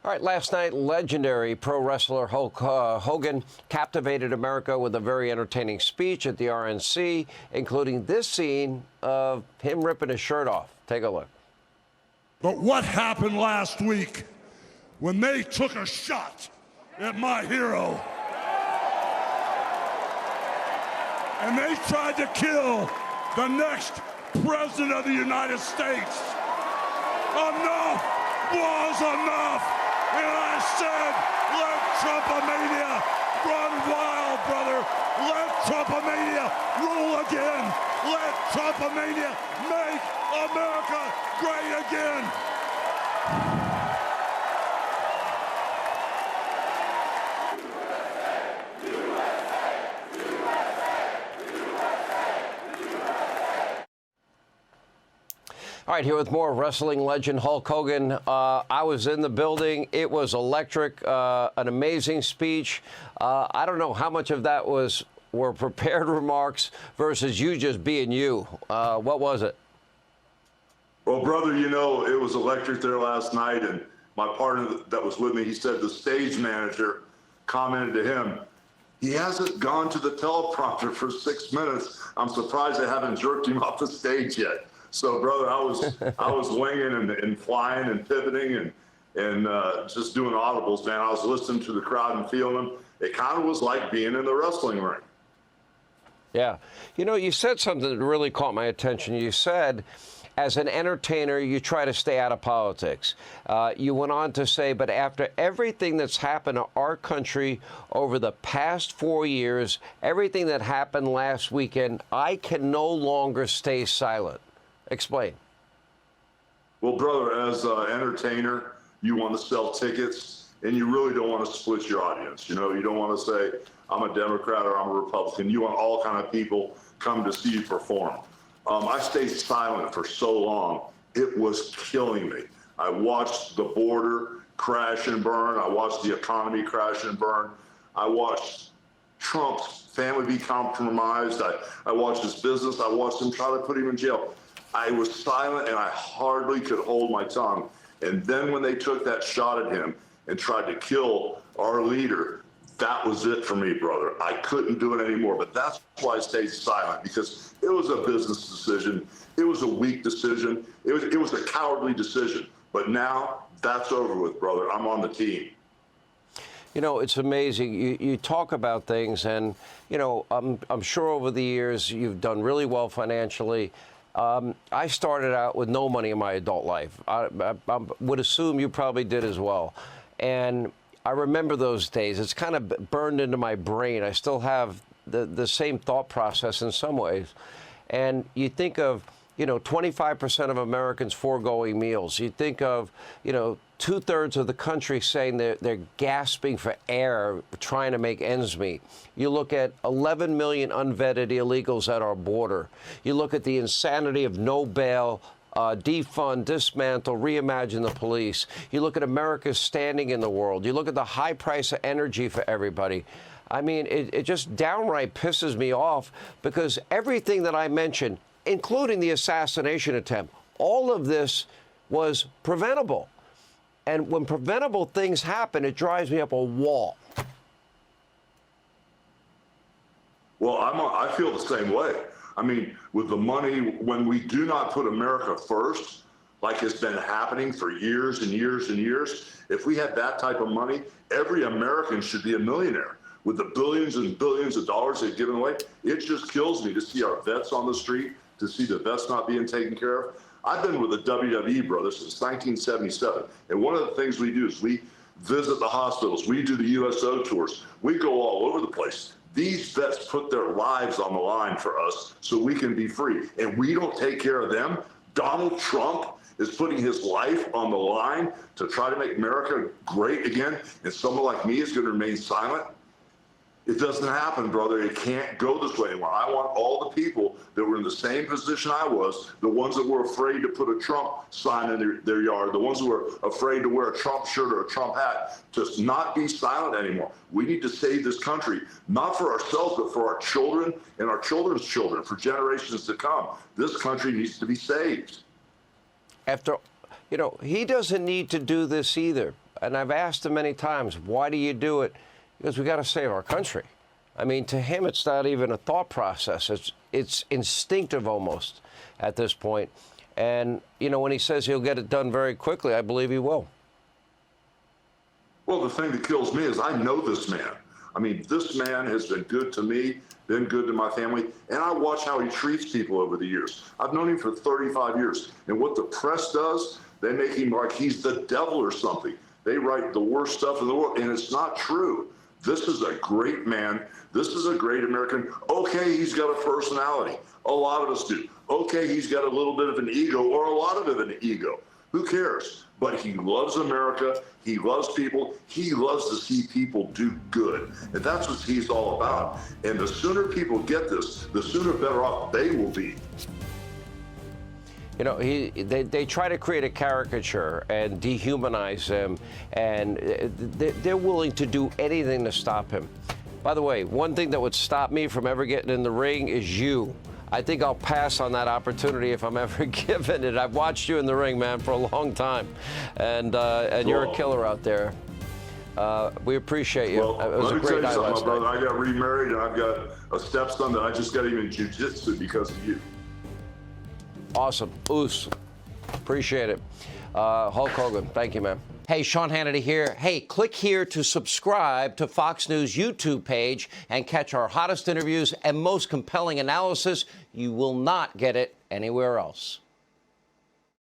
All right, last night, legendary pro wrestler Hulk Hogan captivated America with a very entertaining speech at the RNC, including this scene of him ripping his shirt off. Take a look. But what happened last week when they took a shot at my hero and they tried to kill the next president of the United States? Enough was enough. And I said, let Trumpomania run wild, brother. Let Trumpomania rule again. Let Trumpomania make America great again. All right, here with more wrestling legend Hulk Hogan. I was in the building. It was electric, an amazing speech. I don't know how much of that were prepared remarks versus you just being you. What was it? Well, brother, you know, it was electric there last night, and my partner that was with me, he said the stage manager commented to him, he hasn't gone to the teleprompter for 6 minutes. I'm surprised they haven't jerked him off the stage yet. So, brother, I was winging and flying and pivoting and just doing audibles, man. I was listening to the crowd and feeling them. It kind of was like being in the wrestling ring. Yeah. You know, you said something that really caught my attention. You said, as an entertainer, you try to stay out of politics. You went on to say, but after everything that's happened to our country over the past 4 years, everything that happened last weekend, I can no longer stay silent. Explain. Well, brother, as an entertainer, you want to sell tickets, and you really don't want to split your audience. You know, you don't want to say, I'm a Democrat or I'm a Republican. You want all kind of people come to see you perform. I stayed silent for so long, it was killing me. I watched the border crash and burn. I watched the economy crash and burn. I watched Trump's family be compromised. I watched his business. I watched them try to put him in jail. I was silent, and I hardly could hold my tongue. And then when they took that shot at him and tried to kill our leader, that was it for me, brother. I couldn't do it anymore. But that's why I stayed silent, because it was a business decision. It was a weak decision. It was a cowardly decision. But now that's over with, brother. I'm on the team. You know, it's amazing. You talk about things, and, you know, I'm sure over the years you've done really well financially. I started out with no money in my adult life. I would assume you probably did as well. And I remember those days. It's kind of burned into my brain. I still have the same thought process in some ways. And you think of, you know, 25% of Americans foregoing meals. You think of, you know, 2/3 of the country saying they're gasping for air, trying to make ends meet. You look at 11 million unvetted illegals at our border. You look at the insanity of no bail, defund, dismantle, reimagine the police. You look at America's standing in the world. You look at the high price of energy for everybody. I mean, it just downright pisses me off, because everything that I mentioned, including the assassination attempt, all of this was preventable. And when preventable things happen, it drives me up a wall. Well, I feel the same way. I mean, with the money, when we do not put America first, like it's been happening for years and years and years, if we had that type of money, every American should be a millionaire. With the billions and billions of dollars they've given away, it just kills me to see our vets on the street, to see the vets not being taken care of. I've been with the WWE, brother, since 1977. And one of the things we do is we visit the hospitals. We do the USO tours. We go all over the place. These vets put their lives on the line for us so we can be free. And we don't take care of them. Donald Trump is putting his life on the line to try to make America great again. And someone like me is going to remain silent. It doesn't happen, brother. It can't go this way anymore. I want all the people that were in the same position I was, the ones that were afraid to put a Trump sign in their yard, the ones who were afraid to wear a Trump shirt or a Trump hat, to not be silent anymore. We need to save this country, not for ourselves, but for our children and our children's children, for generations to come. This country needs to be saved. After, you know, he doesn't need to do this either. And I've asked him many times, why do you do it? Because we got to save our country. I mean, to him, it's not even a thought process. It's instinctive almost at this point. And, you know, when he says he'll get it done very quickly, I believe he will. Well, the thing that kills me is I know this man. I mean, this man has been good to me, been good to my family, and I watch how he treats people over the years. I've known him for 35 years, and what the press does, they make him like he's the devil or something. They write the worst stuff in the world, and it's not true. This is a great man. This is a great American. Okay, he's got a personality. A lot of us do. Okay, he's got a little bit of an ego, or a lot of it an ego. Who cares? But he loves America. He loves people. He loves to see people do good. And that's what he's all about. And the sooner people get this, the sooner better off they will be. You know, they try to create a caricature and dehumanize him, and they're willing to do anything to stop him. By the way, one thing that would stop me from ever getting in the ring is you. I think I'll pass on that opportunity if I'm ever given it. I've watched you in the ring, man, for a long time, and you're a killer out there. We appreciate you. Well, it was let a me tell great you night something, last my brother. night. I got remarried, and I've got a stepson that I just got him in jiu-jitsu because of you. Awesome. Oos. Appreciate it. Hulk Hogan, thank you, man. Hey, Sean Hannity here. Hey, click here to subscribe to Fox News YouTube page and catch our hottest interviews and most compelling analysis. You will not get it anywhere else.